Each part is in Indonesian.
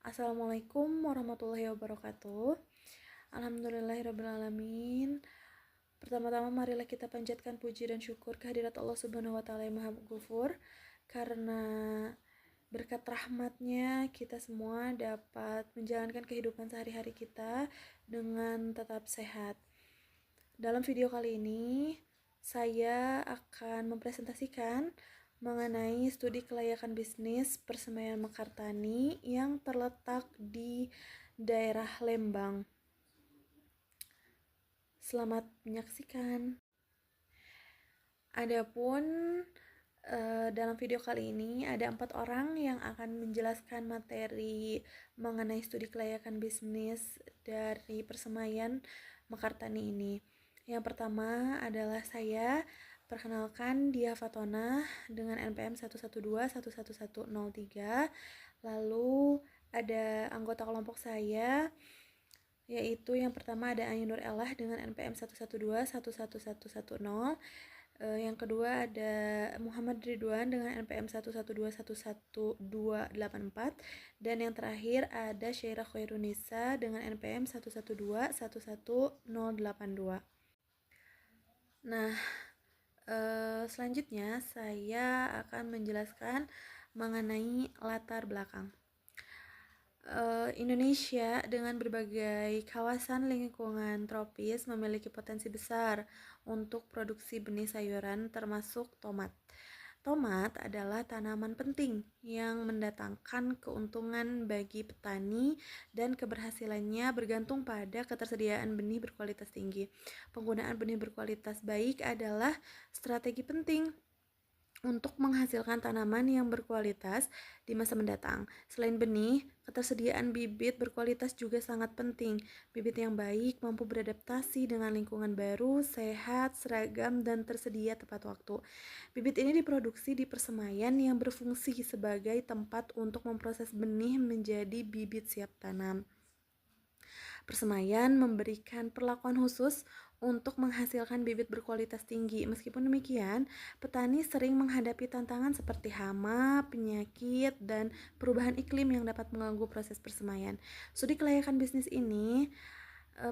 Assalamualaikum warahmatullahi wabarakatuh. Alhamdulillahirrabbilalamin. Pertama-tama marilah kita panjatkan puji dan syukur kehadirat Allah Subhanahu wa taala yang Maha Ghafur, karena berkat rahmatnya kita semua dapat menjalankan kehidupan sehari-hari kita dengan tetap sehat. Dalam video kali ini saya akan mempresentasikan mengenai studi kelayakan bisnis Persemaian Mekartani yang terletak di daerah Lembang. Selamat menyaksikan. Adapun dalam video kali ini ada 4 orang yang akan menjelaskan materi mengenai studi kelayakan bisnis dari Persemaian Mekartani ini. Yang pertama adalah saya. Perkenalkan, Dia Fatona dengan NPM 112111103. Lalu ada anggota kelompok saya, yaitu yang pertama ada Ayu Nur Ellah dengan NPM 112111110. Yang kedua ada Muhammad Ridwan dengan NPM 112111284. Dan yang terakhir ada Syaira Khairunisa dengan NPM 112111082. Nah, selanjutnya saya akan menjelaskan mengenai latar belakang. Indonesia dengan berbagai kawasan lingkungan tropis memiliki potensi besar untuk produksi benih sayuran termasuk tomat. Tomat adalah tanaman penting yang mendatangkan keuntungan bagi petani dan keberhasilannya bergantung pada ketersediaan benih berkualitas tinggi. Penggunaan benih berkualitas baik adalah strategi penting untuk menghasilkan tanaman yang berkualitas di masa mendatang. Selain benih, ketersediaan bibit berkualitas juga sangat penting. Bibit yang baik mampu beradaptasi dengan lingkungan baru, sehat, seragam, dan tersedia tepat waktu. Bibit ini diproduksi di persemaian yang berfungsi sebagai tempat untuk memproses benih menjadi bibit siap tanam. Persemaian memberikan perlakuan khusus untuk menghasilkan bibit berkualitas tinggi. Meskipun demikian, petani sering menghadapi tantangan seperti hama, penyakit, dan perubahan iklim yang dapat mengganggu proses persemaian. Studi kelayakan bisnis ini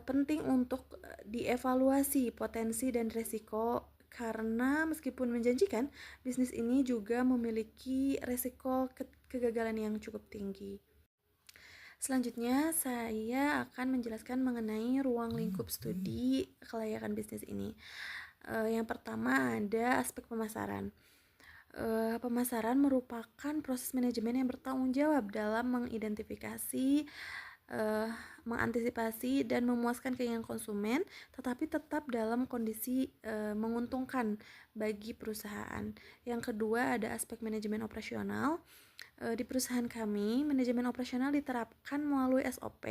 penting untuk dievaluasi potensi dan resiko, karena meskipun menjanjikan, bisnis ini juga memiliki resiko kegagalan yang cukup tinggi. Selanjutnya, saya akan menjelaskan mengenai ruang lingkup studi kelayakan bisnis ini. Yang pertama ada aspek pemasaran. Pemasaran merupakan proses manajemen yang bertanggung jawab dalam mengidentifikasi, mengantisipasi, dan memuaskan keinginan konsumen, tetapi tetap dalam kondisi menguntungkan bagi perusahaan. Yang kedua ada aspek manajemen operasional. Di perusahaan kami, manajemen operasional diterapkan melalui SOP.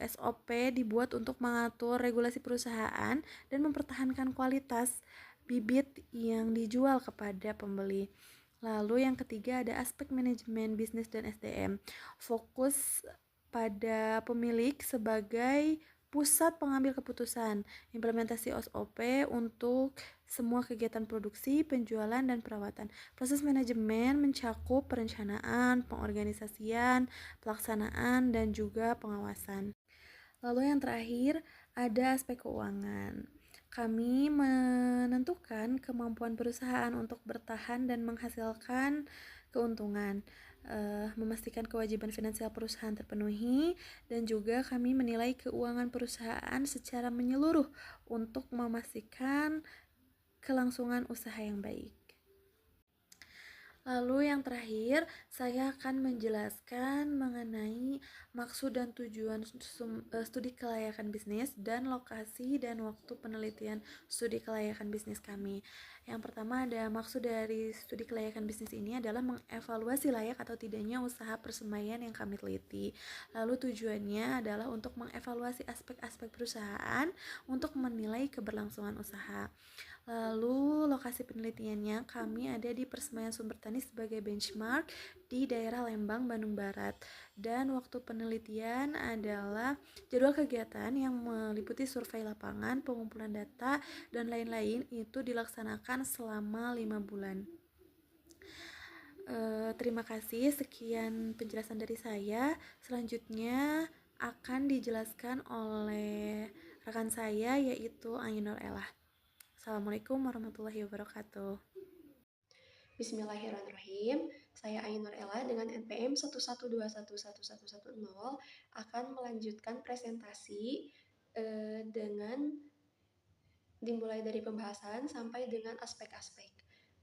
SOP dibuat untuk mengatur regulasi perusahaan dan mempertahankan kualitas bibit yang dijual kepada pembeli. Lalu yang ketiga ada aspek manajemen bisnis dan SDM. Fokus pada pemilik sebagai pusat pengambil keputusan, implementasi SOP untuk semua kegiatan produksi, penjualan, dan perawatan. Proses manajemen mencakup perencanaan, pengorganisasian, pelaksanaan, dan juga pengawasan. Lalu yang terakhir ada aspek keuangan. Kami menentukan kemampuan perusahaan untuk bertahan dan menghasilkan keuntungan, memastikan kewajiban finansial perusahaan terpenuhi, dan juga kami menilai keuangan perusahaan secara menyeluruh untuk memastikan kelangsungan usaha yang baik. Lalu yang terakhir, saya akan menjelaskan mengenai maksud dan tujuan studi kelayakan bisnis dan lokasi dan waktu penelitian studi kelayakan bisnis kami. Yang pertama ada maksud dari studi kelayakan bisnis ini adalah mengevaluasi layak atau tidaknya usaha persemaian yang kami teliti. Lalu tujuannya adalah untuk mengevaluasi aspek-aspek perusahaan untuk menilai keberlangsungan usaha. Lalu lokasi penelitiannya kami ada di Persemaian Sumber Tani sebagai benchmark di daerah Lembang, Bandung Barat. Dan waktu penelitian adalah jadwal kegiatan yang meliputi survei lapangan, pengumpulan data, dan lain-lain itu dilaksanakan selama 5 bulan. Terima kasih, sekian penjelasan dari saya. Selanjutnya akan dijelaskan oleh rekan saya, yaitu Ainur Elah. Assalamualaikum warahmatullahi wabarakatuh. Bismillahirrahmanirrahim. Saya Ainur Ella dengan NPM 112111110 akan melanjutkan presentasi dengan dimulai dari pembahasan sampai dengan aspek-aspek.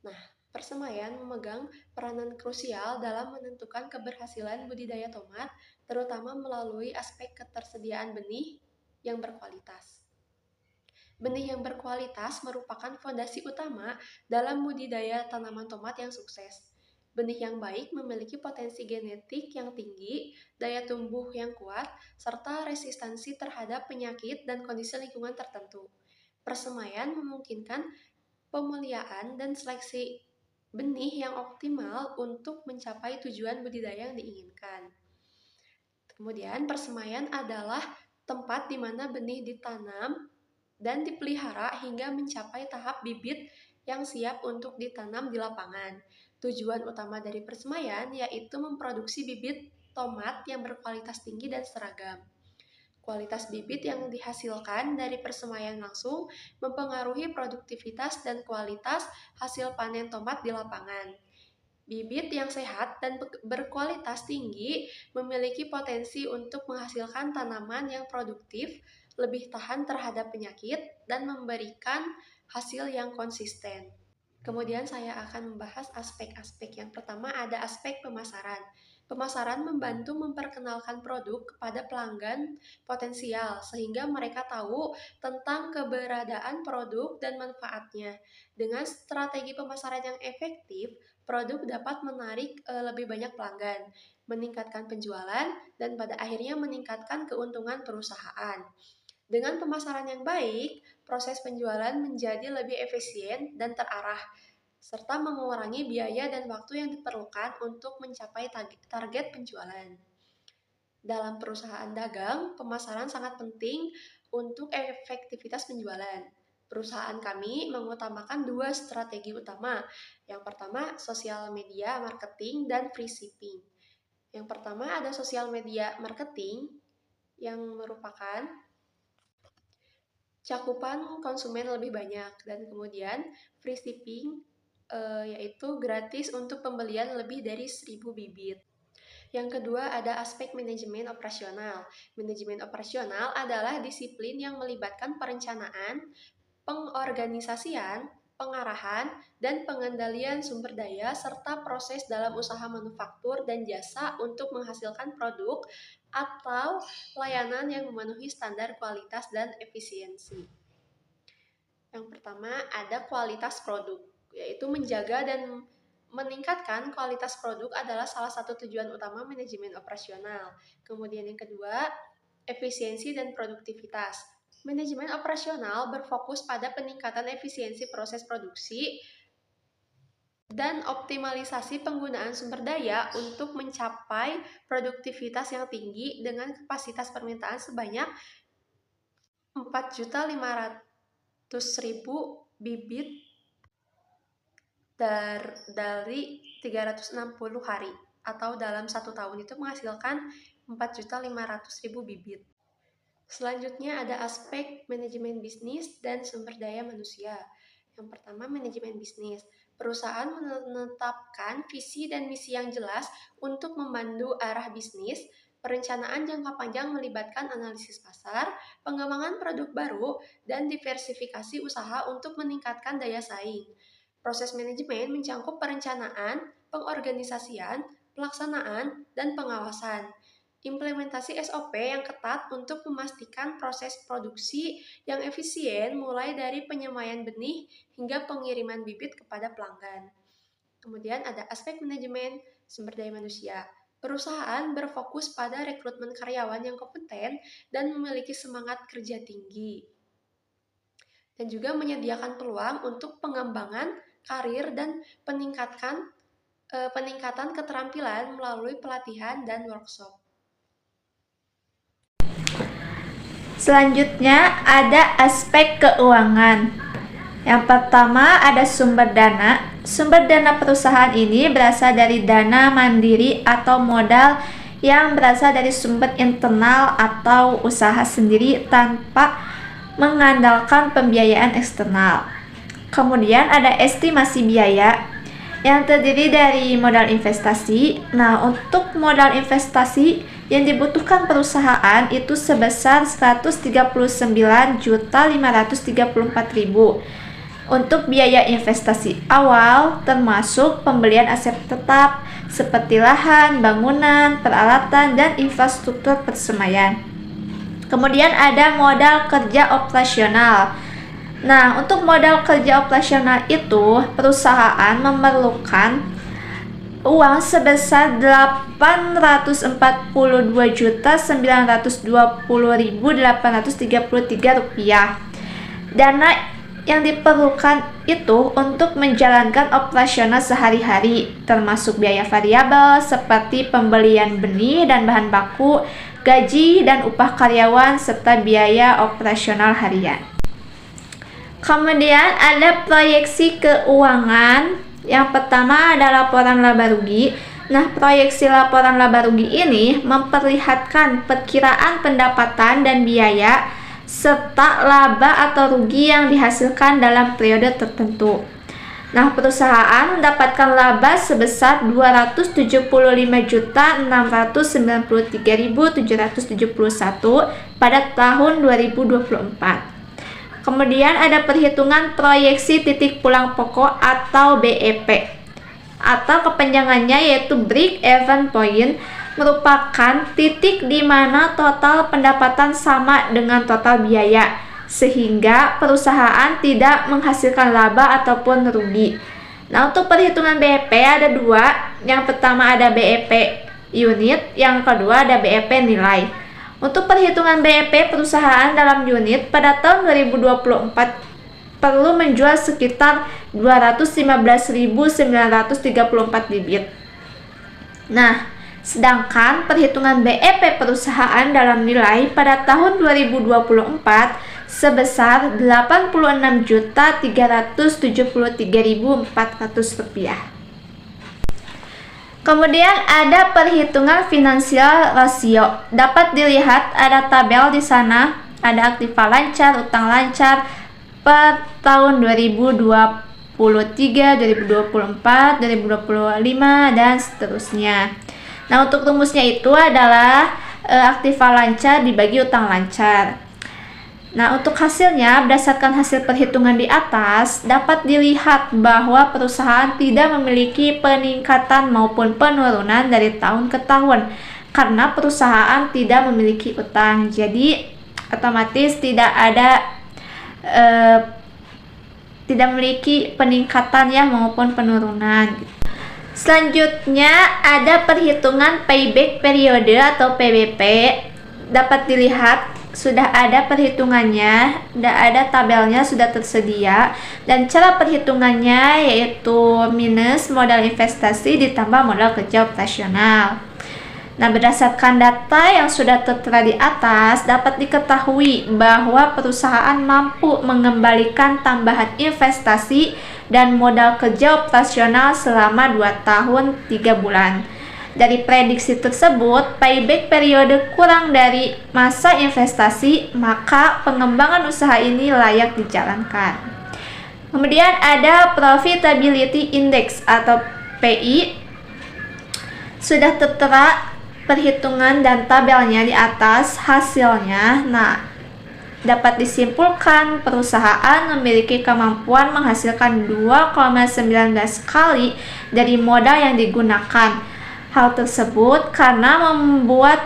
Nah, persemaian memegang peranan krusial dalam menentukan keberhasilan budidaya tomat, terutama melalui aspek ketersediaan benih yang berkualitas. Benih yang berkualitas merupakan fondasi utama dalam budidaya tanaman tomat yang sukses. Benih yang baik memiliki potensi genetik yang tinggi, daya tumbuh yang kuat, serta resistansi terhadap penyakit dan kondisi lingkungan tertentu. Persemaian memungkinkan pemuliaan dan seleksi benih yang optimal untuk mencapai tujuan budidaya yang diinginkan. Kemudian persemaian adalah tempat di mana benih ditanam dan dipelihara hingga mencapai tahap bibit yang siap untuk ditanam di lapangan. Tujuan utama dari persemaian yaitu memproduksi bibit tomat yang berkualitas tinggi dan seragam. Kualitas bibit yang dihasilkan dari persemaian langsung mempengaruhi produktivitas dan kualitas hasil panen tomat di lapangan. Bibit yang sehat dan berkualitas tinggi memiliki potensi untuk menghasilkan tanaman yang produktif, lebih tahan terhadap penyakit, dan memberikan hasil yang konsisten. Kemudian saya akan membahas aspek-aspek. Yang pertama ada aspek pemasaran. Pemasaran membantu memperkenalkan produk kepada pelanggan potensial sehingga mereka tahu tentang keberadaan produk dan manfaatnya. Dengan strategi pemasaran yang efektif, produk dapat menarik lebih banyak pelanggan, meningkatkan penjualan, dan pada akhirnya meningkatkan keuntungan perusahaan. Dengan pemasaran yang baik, proses penjualan menjadi lebih efisien dan terarah, serta mengurangi biaya dan waktu yang diperlukan untuk mencapai target penjualan. Dalam perusahaan dagang, pemasaran sangat penting untuk efektivitas penjualan. Perusahaan kami mengutamakan dua strategi utama. Yang pertama, sosial media marketing dan free shipping. Yang pertama ada sosial media marketing yang merupakan cakupan konsumen lebih banyak, dan kemudian free shipping yaitu gratis untuk pembelian lebih dari 1.000 bibit. Yang kedua ada aspek manajemen operasional. Manajemen operasional adalah disiplin yang melibatkan perencanaan, pengorganisasian, pengarahan, dan pengendalian sumber daya serta proses dalam usaha manufaktur dan jasa untuk menghasilkan produk atau layanan yang memenuhi standar kualitas dan efisiensi. Yang pertama ada kualitas produk, yaitu menjaga dan meningkatkan kualitas produk adalah salah satu tujuan utama manajemen operasional. Kemudian yang kedua, efisiensi dan produktivitas. Manajemen operasional berfokus pada peningkatan efisiensi proses produksi dan optimalisasi penggunaan sumber daya untuk mencapai produktivitas yang tinggi dengan kapasitas permintaan sebanyak 4.500.000 bibit dari 360 hari, atau dalam 1 tahun itu menghasilkan 4.500.000 bibit. Selanjutnya ada aspek manajemen bisnis dan sumber daya manusia. Yang pertama, manajemen bisnis. Perusahaan menetapkan visi dan misi yang jelas untuk memandu arah bisnis. Perencanaan jangka panjang melibatkan analisis pasar, pengembangan produk baru, dan diversifikasi usaha untuk meningkatkan daya saing. Proses manajemen mencakup perencanaan, pengorganisasian, pelaksanaan, dan pengawasan. Implementasi SOP yang ketat untuk memastikan proses produksi yang efisien mulai dari penyemaian benih hingga pengiriman bibit kepada pelanggan. Kemudian ada aspek manajemen sumber daya manusia. Perusahaan berfokus pada rekrutmen karyawan yang kompeten dan memiliki semangat kerja tinggi. Dan juga menyediakan peluang untuk pengembangan karir dan peningkatan keterampilan melalui pelatihan dan workshop. Selanjutnya ada aspek keuangan. Yang pertama ada sumber dana. Sumber dana perusahaan ini berasal dari dana mandiri atau modal yang berasal dari sumber internal atau usaha sendiri tanpa mengandalkan pembiayaan eksternal. Kemudian ada estimasi biaya yang terdiri dari modal investasi. Nah, untuk modal investasi yang dibutuhkan perusahaan itu sebesar 139.534.000 untuk biaya investasi awal termasuk pembelian aset tetap seperti lahan, bangunan, peralatan, dan infrastruktur persemaian. Kemudian ada modal kerja operasional. Nah, untuk modal kerja operasional itu perusahaan memerlukan uang sebesar Rp842.920.833. Dana yang diperlukan itu untuk menjalankan operasional sehari-hari, termasuk biaya variabel seperti pembelian benih dan bahan baku, gaji dan upah karyawan, serta biaya operasional harian. Kemudian ada proyeksi keuangan. Yang pertama ada laporan laba rugi. Nah, proyeksi laporan laba rugi ini memperlihatkan perkiraan pendapatan dan biaya serta laba atau rugi yang dihasilkan dalam periode tertentu. Nah, perusahaan mendapatkan laba sebesar Rp276.993.771 pada tahun 2024. Kemudian ada perhitungan proyeksi titik pulang pokok atau BEP, atau kepanjangannya yaitu Break Even Point, merupakan titik di mana total pendapatan sama dengan total biaya, sehingga perusahaan tidak menghasilkan laba ataupun rugi. Nah, untuk perhitungan BEP ada dua. Yang pertama ada BEP unit, yang kedua ada BEP nilai. Untuk perhitungan BEP perusahaan dalam unit pada tahun 2024 perlu menjual sekitar 215.934 bibit. Nah, sedangkan perhitungan BEP perusahaan dalam nilai pada tahun 2024 sebesar Rp86.373.400. Kemudian ada perhitungan finansial rasio. Dapat dilihat ada tabel di sana, ada aktiva lancar, utang lancar per tahun 2023, 2024, 2025 dan seterusnya. Nah, untuk rumusnya itu adalah aktiva lancar dibagi utang lancar. Nah, untuk hasilnya, berdasarkan hasil perhitungan di atas, dapat dilihat bahwa perusahaan tidak memiliki peningkatan maupun penurunan dari tahun ke tahun, karena perusahaan tidak memiliki utang. Jadi, otomatis tidak memiliki peningkatan ya maupun penurunan. Selanjutnya ada perhitungan payback periode atau PBP. Dapat dilihat sudah ada perhitungannya, sudah ada tabelnya sudah tersedia, dan cara perhitungannya yaitu minus modal investasi ditambah modal kerja operasional. Nah, berdasarkan data yang sudah tertera di atas, dapat diketahui bahwa perusahaan mampu mengembalikan tambahan investasi dan modal kerja operasional selama 2 tahun 3 bulan. Dari prediksi tersebut, payback periode kurang dari masa investasi, maka pengembangan usaha ini layak dijalankan. Kemudian ada Profitability Index atau PI. Sudah tertera perhitungan dan tabelnya di atas hasilnya. Nah, dapat disimpulkan perusahaan memiliki kemampuan menghasilkan 2,19 kali dari modal yang digunakan. Hal tersebut karena membuat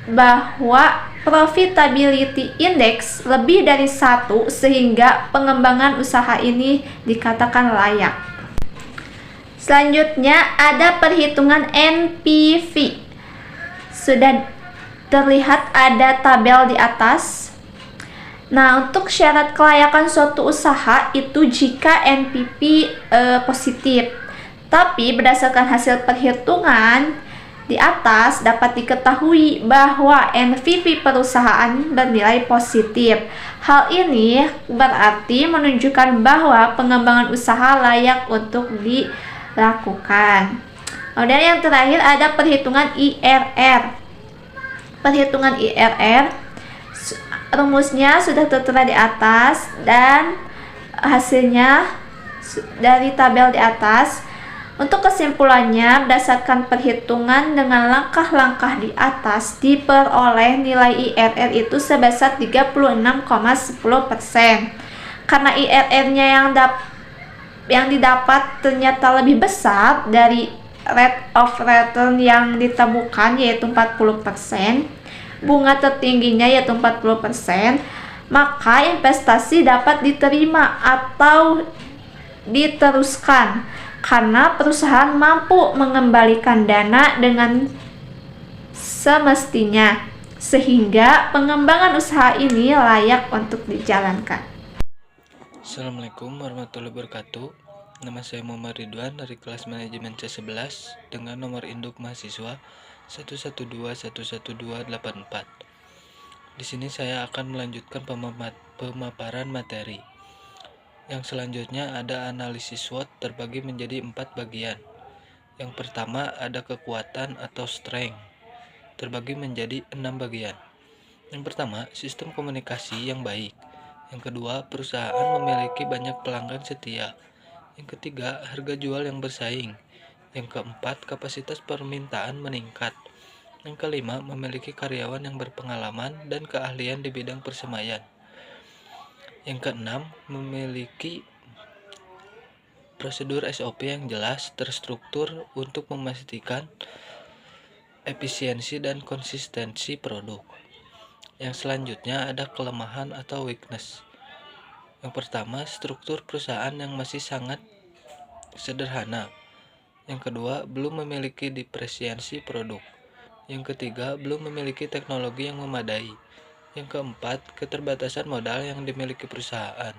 bahwa profitability index lebih dari 1 sehingga pengembangan usaha ini dikatakan layak. Selanjutnya ada perhitungan NPV. Sudah terlihat ada tabel di atas. Nah, untuk syarat kelayakan suatu usaha itu jika NPV positif. Tapi berdasarkan hasil perhitungan Di atas dapat diketahui bahwa NPV perusahaan bernilai positif. Hal ini berarti menunjukkan bahwa pengembangan usaha layak untuk dilakukan. Kemudian yang terakhir ada perhitungan IRR. Perhitungan IRR rumusnya sudah tertera di atas dan hasilnya dari tabel di atas. Untuk kesimpulannya, berdasarkan perhitungan dengan langkah-langkah di atas, diperoleh nilai IRR itu sebesar 36,10%. Karena IRR-nya yang didapat ternyata lebih besar dari rate of return yang ditemukan, yaitu 40%, bunga tertingginya yaitu 40%, maka investasi dapat diterima atau diteruskan karena perusahaan mampu mengembalikan dana dengan semestinya, sehingga pengembangan usaha ini layak untuk dijalankan. Assalamualaikum warahmatullahi wabarakatuh. Nama saya Muhammad Ridwan dari kelas manajemen C11 dengan nomor induk mahasiswa 112111284. Di sini saya akan melanjutkan pemaparan materi. Yang selanjutnya ada analisis SWOT terbagi menjadi 4 bagian. Yang pertama ada kekuatan atau strength, terbagi menjadi 6 bagian. Yang pertama, sistem komunikasi yang baik. Yang kedua, perusahaan memiliki banyak pelanggan setia. Yang ketiga, harga jual yang bersaing. Yang keempat, kapasitas permintaan meningkat. Yang kelima, memiliki karyawan yang berpengalaman dan keahlian di bidang persemaian. Yang keenam, memiliki prosedur SOP yang jelas, terstruktur untuk memastikan efisiensi dan konsistensi produk. Yang selanjutnya ada kelemahan atau weakness. Yang pertama, struktur perusahaan yang masih sangat sederhana. Yang kedua, belum memiliki diferensiasi produk. Yang ketiga, belum memiliki teknologi yang memadai. Yang keempat, keterbatasan modal yang dimiliki perusahaan.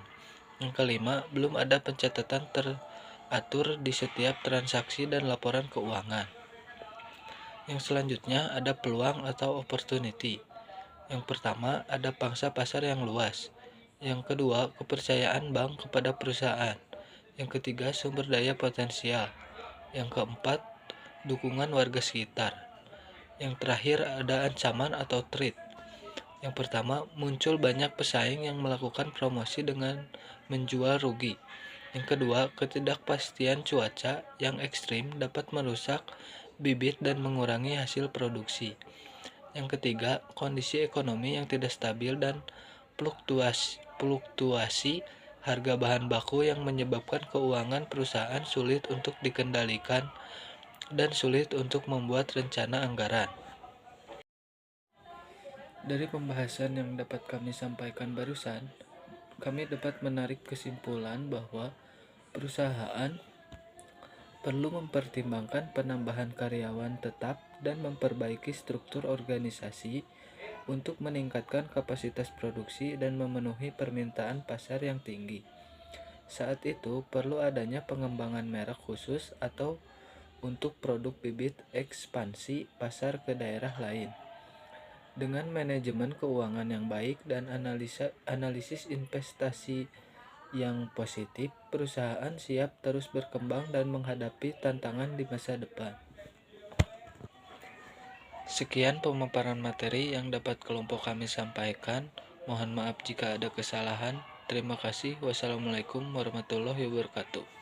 Yang kelima, belum ada pencatatan teratur di setiap transaksi dan laporan keuangan. Yang selanjutnya ada peluang atau opportunity. Yang pertama, ada pangsa pasar yang luas. Yang kedua, kepercayaan bank kepada perusahaan. Yang ketiga, sumber daya potensial. Yang keempat, dukungan warga sekitar. Yang terakhir, ada ancaman atau threat. Yang pertama, muncul banyak pesaing yang melakukan promosi dengan menjual rugi. Yang kedua, ketidakpastian cuaca yang ekstrim dapat merusak bibit dan mengurangi hasil produksi. Yang ketiga, kondisi ekonomi yang tidak stabil dan fluktuasi harga bahan baku yang menyebabkan keuangan perusahaan sulit untuk dikendalikan dan sulit untuk membuat rencana anggaran. Dari pembahasan yang dapat kami sampaikan barusan, kami dapat menarik kesimpulan bahwa perusahaan perlu mempertimbangkan penambahan karyawan tetap dan memperbaiki struktur organisasi untuk meningkatkan kapasitas produksi dan memenuhi permintaan pasar yang tinggi. Saat itu, perlu adanya pengembangan merek khusus atau untuk produk bibit ekspansi pasar ke daerah lain. Dengan manajemen keuangan yang baik dan analisis investasi yang positif, perusahaan siap terus berkembang dan menghadapi tantangan di masa depan. Sekian pemaparan materi yang dapat kelompok kami sampaikan. Mohon maaf jika ada kesalahan. Terima kasih. Wassalamualaikum warahmatullahi wabarakatuh.